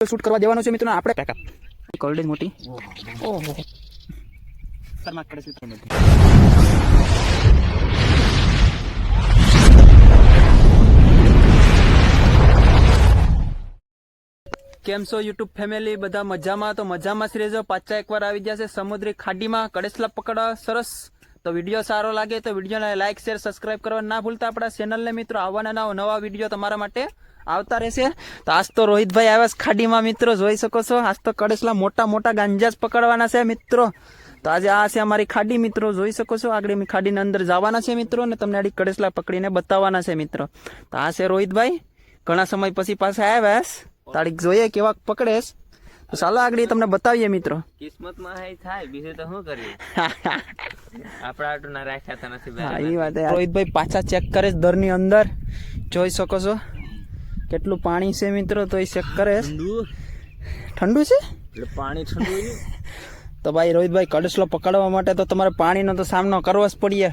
Shoot કરવા દેવાનો છે મિત્રો આપણે પેકઅપ કોલ્ડ મોટી ઓહો શર્મા કરે છે મોટી કેમ છો યુટ્યુબ ફેમિલી બધા મજામાં તો મજામાં જ રહેજો પાછા એકવાર આવી ગયા છે સમુદ્રી ખાડીમાં કડેસલા પકડવા સરસ તો વિડીયો સારો લાગે તો વિડીયોને લાઈક શેર સબસ્ક્રાઇબ કરવા ના ભૂલતા આપણા ચેનલને મિત્રો આવવાના નવા વિડીયો તમારા માટે આવતા રહેશે તો આજ તો રોહિતભાઈ આવ્યા છે ખાડીમાં મિત્રો જોઈ શકો છો આજ તો કડેસલા મોટા મોટા ગાંજા જ પકડવાના છે મિત્રો તો આજે આ છે અમારી ખાડી મિત્રો જોઈ શકો છો આગળ ખાડીની અંદર જવાના છે મિત્રો અને તમને આડી કડેસલા પકડીને બતાવવાના છે મિત્રો તો આ છે રોહિતભાઈ ઘણા સમય પછી પાછા આવ્યા તારીખ જોઈએ કેવા પકડેશ તો ચાલો આગળ તમને બતાવીએ મિત્રો કિસ્મતમાં હે થાય બીજું તો શું કરીએ આપણા આટલું ના રાખ્યા તો નથી હા એ વાત રોહિતભાઈ પાછા ચેક કરે છે દરની અંદર જોઈ શકો છો કેટલું પાણી છે મિત્રો તો એ ચેક કરે ઠંડુ છે એટલે પાણી ઠંડુ તો ભાઈ રોહિતભાઈ કડેસલો પકડવા માટે તો તમારે પાણીનો તો સામનો કરવો જ પડીએ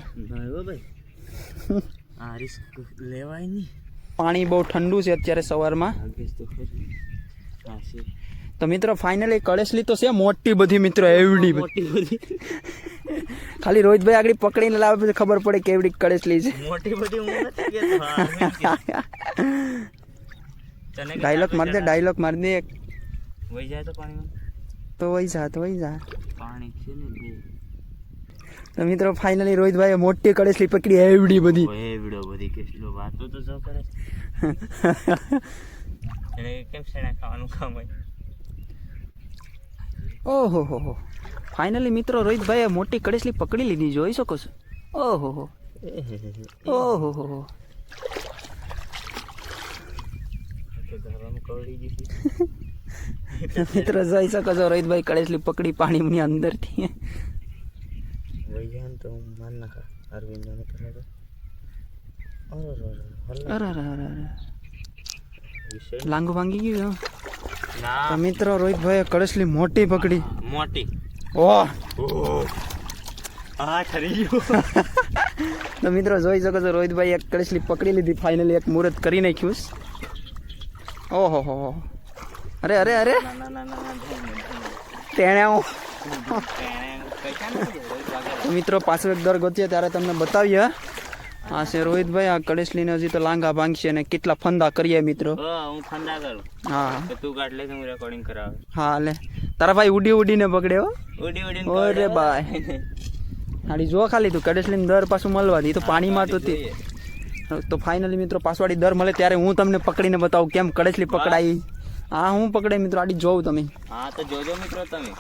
ભાઈ આ રિસ્ક લેવાય નહીં પાણી બહુ ઠંડુ છે અત્યારે સવારમાં તો મિત્રો ફાઇનલી કડેસલી તો છે મોટી બધી મિત્રો એવડી મોટી બધી ખાલી રોહિતભાઈ આગળ પકડીને લાવે પછી ખબર પડે કેવડી કડેસલી છે મોટી બધી ડાયલોગ માર દે ડાયલોગ માર દે વહી જાય તો પાણીમાં તો વહી જા પાણી છે ને તો મિત્રો ફાઇનલી રોહિતભાઈ મોટી કડેસલી પકડી એવડી બધી એવડો બધી કેટલો વાતો તો જો કરે એને કેમ સેણા ખાવાનું કામ હોય ઓહો હો ફાઇનલી મિત્રો રોહિતભાઈએ મોટી કડેસલી પકડી લીધી જોઈ શકો છો ઓહો હો ઓહો હો મિત્રો જોઈ શકો છો રોહિતભાઈ કડેસલી પકડી પાણીની અંદરથી તો માન નાખા અરવિંદ ને કરે અરે લાંગુ ભાંગી ગયું તો મિત્રો રોહિતભાઈ કડેસલી મોટી પકડી મોટી ઓહ આ ખરી ગયો તો મિત્રો જોઈ શકો છો રોહિતભાઈ એક કડેસલી પકડી લીધી ફાઇનલી એક મુહૂર્ત કરી નાખ્યું ઓહો હો અરે અરે અરે તેણે મિત્રો પાછો એક દર ગોતીએ ત્યારે તમને બતાવીએ હા છે રોહિતભાઈ આ કડેસલીને હજી તો લાંગા ભાંગશે અને કેટલા ફંદા કરીએ મિત્રો હું ફંદા કરું હા તું કાઢ લે હું રેકોર્ડિંગ કરાવે હા લે તારા ભાઈ ઉડીને પકડ્યો ઉડી ઓરે ભાઈ હાડી જો ખાલી તું કડેસલીને દર પાછું મળવા દી તો પાણીમાં તો તો ફાઇનલી મિત્રો પાછવાડી દર મળે ત્યારે હું તમને પકડીને બતાવું કેમ કડેસલી પકડાઈ હા હું પકડે મિત્રો આડી જોઉં તમે હા તો જોજો મિત્રો તમે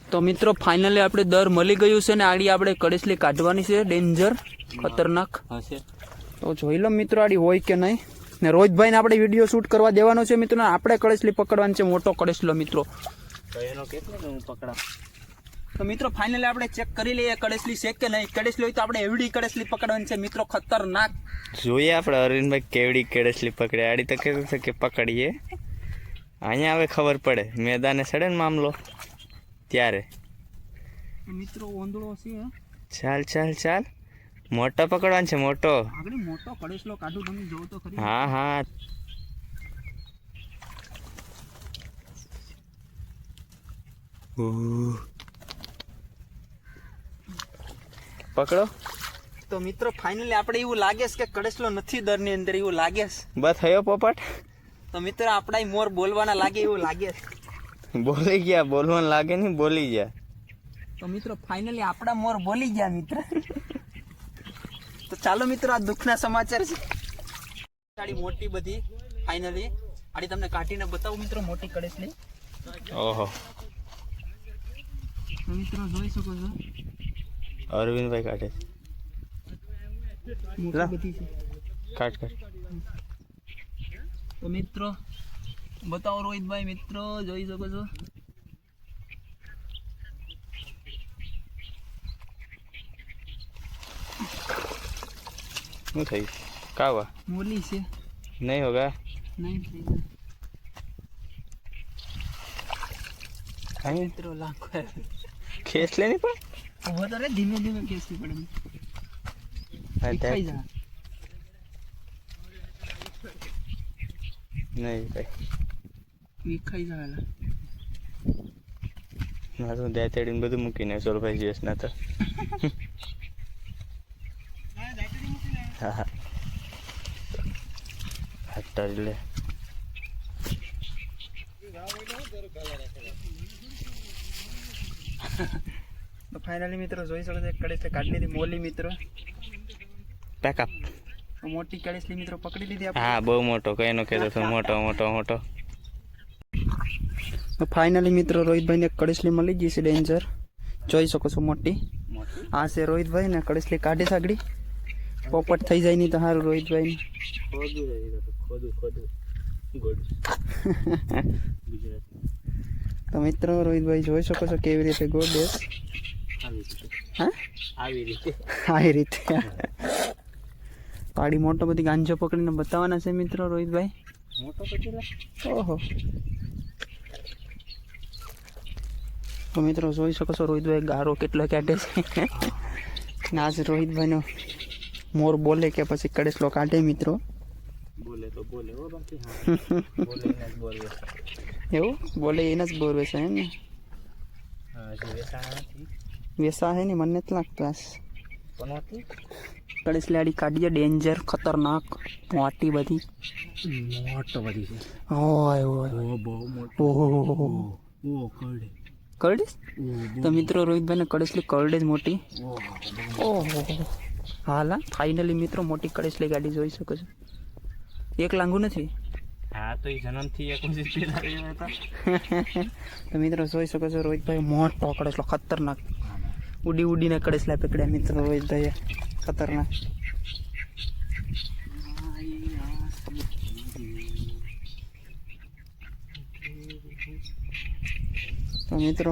તો મિત્રો ફાઇનલી આપણે દર મળી ગયું છે ને આડી આપણે કડેસલી કાઢવાની છે ડેન્જર ખતરનાક હશે તો જોઈ લો મિત્રો આડી હોય કે નહીં ને રોહિતભાઈને આપણે વિડીયો શૂટ કરવા દેવાનો છે મિત્રો આપણે કડેસલી પકડવાની છે મોટો કડેસલો મિત્રો તો એનો કેટલો હું પકડા તો મિત્રો ફાઇનલી આપણે ચેક કરી લઈએ કડેસલી છે કે નહીં કડેસલી હોય તો આપણે એવડી કડેસલી પકડવાની છે મિત્રો ખતરનાક જોઈએ આપણે અરવિંદભાઈ કેવડી કડેસલી પકડે આડી તો કીધું છે કે પકડીએ અહીંયા હવે ખબર પડે મેદાને ચડે ને મામલો ત્યારે મિત્રો ઓંધળો છે ચાલ મોટો પકડવાનો છે મોટો આગળ મોટો કડેસલો કાઢું તમે જોવો તો ખરી હા પકડો તો મિત્રો ફાઇનલી આપણે એવું લાગે છે કે કડેસલો નથી દરની અંદર એવું લાગે છે બસ થયો પોપટ તો મિત્રો આપણા મોર બોલવાના લાગે એવું લાગે છે બોલી ગયા બોલવાનું લાગે નહીં બોલી ગયા તો મિત્રો ફાઇનલી આપણા મોર બોલી ગયા મિત્ર તો ચાલો મિત્રો આ દુઃખના સમાચાર છે આડી મોટી બધી ફાઇનલી આડી તમને કાઢીને બતાવું મિત્રો મોટી કડેસલી ઓહો તો મિત્રો જોઈ શકો છો અરવિંદભાઈ કાઢે મોટી બધી છે કાઢ તો મિત્રો બતાવો રોહિતભાઈ મિત્રો જોઈ શકો છો શું થઈ કાવા મોલી છે નહીં હોગા નહીં થઈ કઈ મિત્રો લાખો ખેસ લેની પણ ઉભો તો રે ધીમે ધીમે ખેંચવી પડે ખાઈ જા નહીં ભાઈ વિખાઈ જાય મારું દાંતેડીને બધું મૂકીને સોલભાઈ જીએસ ના તો હા હા હાથ લે તો ફાઇનલી મિત્રો જોઈ શકો છો કડેસલી કાઢી લીધી મોલી મિત્રો પેકઅપ મોટી કડેસલી મિત્રો પકડી લીધી આપણે હા બહુ મોટો કઈનો કહેતો હતો મોટો મોટો મોટો તો ફાઇનલી મિત્રો રોહિતભાઈ ને કડેસલી મળી ગઈ છે ડેન્જર જોઈ શકો છો મોટી આ છે રોહિતભાઈ ને કડેસલી કાઢી સાગડી પોપટ થઈ જાય નહીં તો સારું રોહિતભાઈ તો મિત્રો રોહિતભાઈ જોઈ શકો છો કેવી રીતે ગોળ દેશ હા આવી રીતે પાડી મોટો બધી ગાંજો પકડીને બતાવવાના છે મિત્રો રોહિતભાઈ મોટો ઓહો તો મિત્રો જોઈ શકો છો રોહિતભાઈ ગારો કેટલો કાઢે છે આજ રોહિતભાઈનો મોર બોલે કે પછી કડેસલો કાઢે મિત્રો બોલે તો બોલે હો બાકી હા બોલે ને બોલે એવું બોલે એને જ બોર વેસે એમ ને હા જે વેસાણા નથી વેસા હે ને મને નથી લાગતું આસ પણ હતી કડેસલી આડી કાઢીએ ડેન્જર ખતરનાક મોટી બધી મોટો બધી છે હોય હોય બહુ મોટો ઓહો ઓ કરડે કરડીશ તો મિત્રો રોહિતભાઈને કડેસલી કરડે જ મોટી ઓહો હાલા ફાઇનલી મિત્રો મોટી કડેસલી ગાડી જોઈ શકો છો એક લાંગુ નથી હા તો એ જન્મથી એક વખત પેલા રહ્યા હતા તો મિત્રો જોઈ શકો છો રોહિતભાઈ મોટો કડેસલો ખતરનાક ઉડી ઉડીને કડેસલા પકડ્યા મિત્રો રોહિતભાઈએ ખતરનાક તો મિત્રો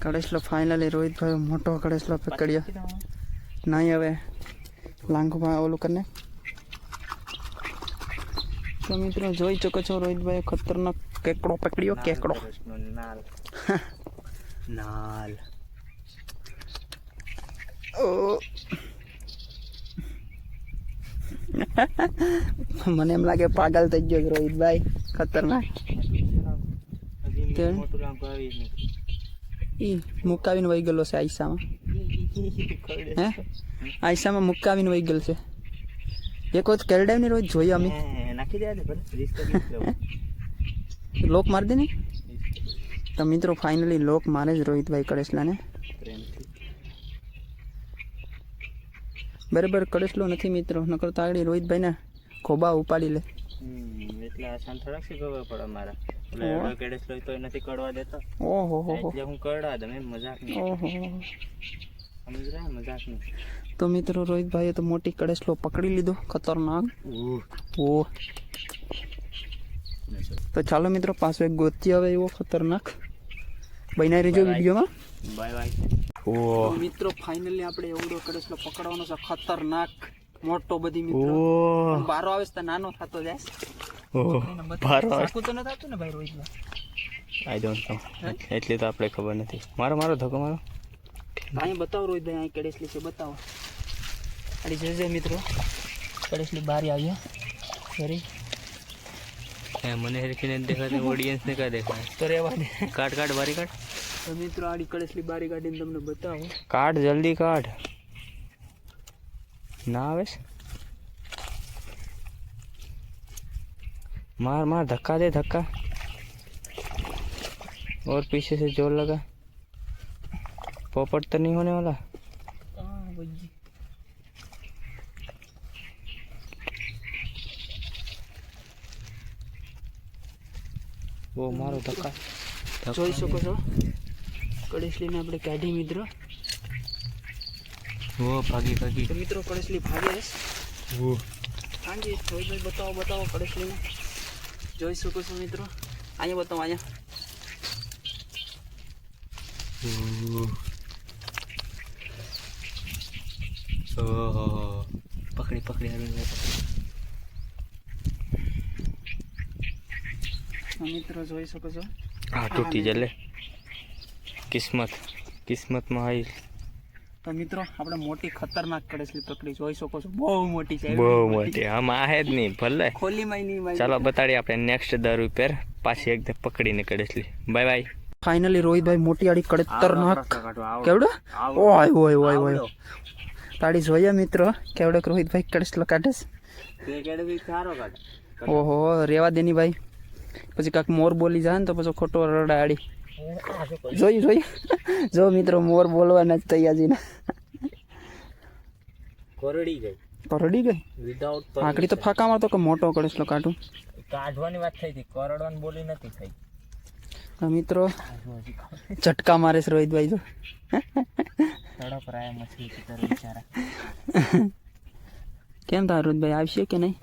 કડેસલો ફાઇનલી રોહિતભાઈ મોટો કડેસલો પકડ્યો નહીં હવે લાંગુમાં ઓલું કરીને તો મિત્રો જોઈ શકો છો રોહિતભાઈ ખતરનાક કેકડો પકડ્યો કેકડો નાલ નાલ ઓ મને એમ લાગે પાગલ થઈ ગયો રોહિતભાઈ ખતરનાક મોટું લાંબુ આવી ઈ મુકાવીને વહી ગયેલો છે આઈસામાં હે આઈસામાં મુકાવીને વહી ગયેલ છે એક વખત કેરડાવ ને રોજ જોઈએ અમે નાખી દે લોક મારી દે ને તો મિત્રો ફાઇનલી લોક મારે જ રોહિતભાઈ કડેસલાને બરાબર કડેસલો નથી મિત્રો નકર તો આગળ રોહિતભાઈને ખોબા ઉપાડી લે એટલે આસાન થોડાક શીખવવા પડે મારા એટલે કડેસલો તો નથી કડવા દેતો ઓહો હો એટલે હું કડવા દઉં એમ મજાક નહીં ઓહો સમજ રહ્યા મજાક નહીં તો મિત્રો રોહિતભાઈએ તો મોટી કડેસલો પકડી લીધો ખતરનાક ઓ તો ચાલો મિત્રો પાછો એક ગોતી આવે એવો ખતરનાક બનાવી રહેજો વિડીયોમાં બાય બાય ઓ મિત્રો ફાઇનલી આપણે એવડો કડેસલો પકડવાનો છે ખતરનાક મોટો બધી મિત્રો બારો આવે તો નાનો થતો જાય સાકું તો ન થતું ને ભાઈ રોહિતભાઈ આઈ ડોન્ટ નો એટલે તો આપણે ખબર નથી મારો મારો ધક્કો મારો અહીં બતાવો રોહિતભાઈ અહીં કડેસલી છે બતાવો આડી જોજો મિત્રો કડેસલી બારી આવી સોરી મને હેરખીને દેખાય ઓડિયન્સ ને કા દેખાય તો રહેવા દે કાઢ કાઢ બારી કાઢ તો મિત્રો આડી કડેસલી બારી કાઢીને તમને બતાવો કાઢ જલ્દી કાઢ ના આવે मार मार धक्का दे धक्का और पीछे से जोर लगा पोपट तो नहीं होने वाला वो मारो धक्का જોઈ શકો છો કડેસલીને આપણે કાઢી મિત્રો वो भागी भागी તો મિત્રો કડેસલી ભાગે वो હાજી જોઈ બતાવો બતાવો કડેસલીને જોઈ શકો છો મિત્રો અહીંયા બતાવો અહીંયા ओहो पकड़ी पकड़ी अरुण पकड़ी મિત્રો જોઈ શકો છો हाँ टूटी जले किस्मत किस्मत में आई તો મિત્રો આપણે મોટી ખતરનાક કડેસલી પકડી જોઈ શકો છો, બહુ મોટી છે, બહુ મોટી આમ આહે જ નહીં ભલે. ખોલી માં નહીં. ચાલો બતાડીએ આપણે નેક્સ્ટ દર ઉપર પાછી એકદમ પકડીને કડેસલી. Bye bye. ફાઇનલી રોહિતભાઈ મોટી આડી ખતરનાક કેવડો ઓય ઓય ઓય ઓય તાડી જોઈએ મિત્રો કેવડો રોહિતભાઈ કડેસલો કાઢે છે. ઓહો રેવા દેની ભાઈ, પછી કાંક મોર બોલી જાય ને તો પછી ખોટો રડાડી. જોઈ જો મિત્રો મોર બોલવાના જ તૈયારી ને કરડી ગઈ વિધાઉટ આકડી તો ફાકામાં તો કે મોટો કડેસલો કાઢું કાઢવાની વાત થઈ હતી, કરડવાની બોલી નથી થઈ. મિત્રો ઝટકા મારે છે રોહિતભાઈ જો કેમ તાર રોહિતભાઈ આવશે કે નહીં?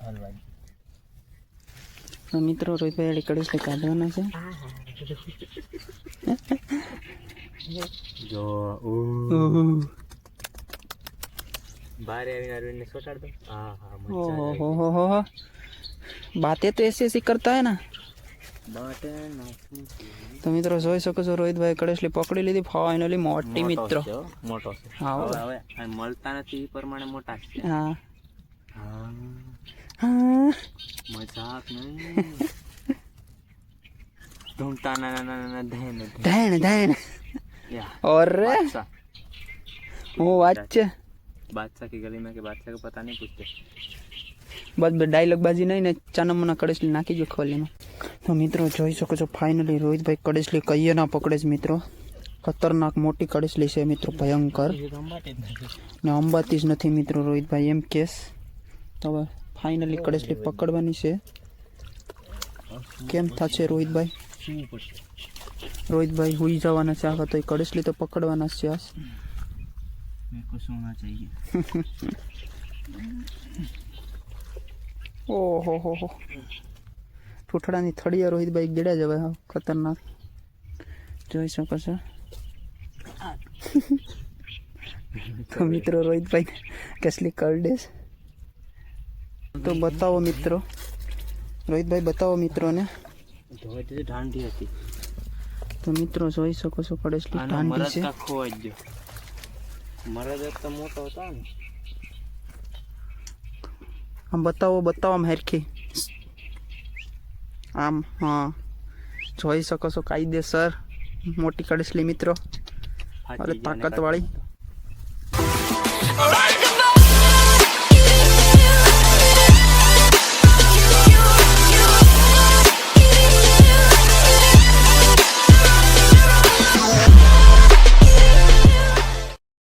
મિત્રો રોહિતભાઈ એડી કડેસલી કાઢવાના છે. જો બારે આવીને અરવિંદને સોટાડ દો. હા હા ओहो बातें तो ऐसी ऐसी करता है ना. તો મિત્રો જોઈ શકો છો રોહિતભાઈ કડેસલી પકડી લીધી ફાઇનલી મોટી મિત્રો. મોટો છે. હા હવે મળતા નથી એ પ્રમાણે મોટા છે. હા મજાક નહીં. ઢૂંઢતા ના ધैन धैन और वो अच्छा बादशाह की गली में के बादशाह को पता नहीं पूछते. બસ ડાયલોગ બાજી નહીં ને ચાનમના કડેસલી નાખી જો ખોલીમાં. તો મિત્રો જોઈ શકો છો ફાઇનલી રોહિતભાઈ કડેસલી કહીએ ના પકડે છે મિત્રો. ખતરનાક મોટી કડેસલી છે મિત્રો, ભયંકર ને અંબાતી જ નથી મિત્રો રોહિતભાઈ એમ કેસ. તો હવે ફાઇનલી કડેસલી પકડવાની છે. કેમ થશે રોહિતભાઈ? રોહિતભાઈ હુઈ જવાના છે આખા, તો એ કડેસલી તો પકડવાના જ છે. આ मेरे को सोना चाहिए. ઓહો હો હો ઠૂઠડાની થળીયા રોહિતભાઈ ગેડા જ હવે ખતરનાક જોઈ શકો છો. તો મિત્રો રોહિતભાઈ કેટલી કરડે છે તો બતાવો મિત્રો. રોહિતભાઈ બતાવો મિત્રોને. ઢાંઢી હતી તો મિત્રો જોઈ શકો છો કડેસલી ઢાંઢી છે. ખોવાઈ ગયો. મરદ એક તો મોટો હતો ને. આમ બતાવો આમ હેરખી આમ. હા જોઈ શકો છો કાયદેસર મોટી કડેસલી મિત્રો, તાકાત વાળી.